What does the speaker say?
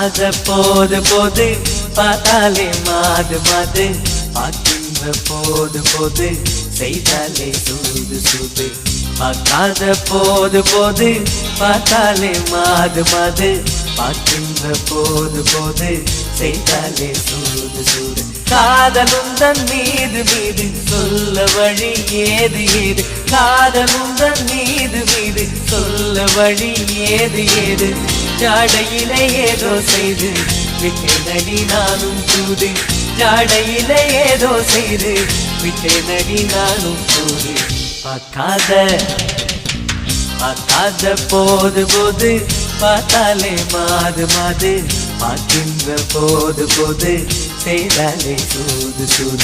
பார்க்காத போது போது பார்த்தாலே மாது மாது பார்க்கின்ற போது போது செய்தாலே சூது சூது பார்க்காத போது போது பார்த்தாலே மாது மாது பார்க்கின்ற போது போது செய்தாலே சூது சூது காதலும் தன் மீது மீது சொல்ல வழி ஏது ஏது காதலும் தன் மீது மீது சொல்ல வழி ஏது ஏது ஜாடையிலே ஏதோ செய்து விட்டேனடி நானும் தூது ஜாடையிலே ஏதோ செய்து விட்டேனடி நானும் தூது பார்க்காத போது போது பார்த்தாலே மாது மாது பார்க்கின்ற போது போது செய்தாலே சூது சூது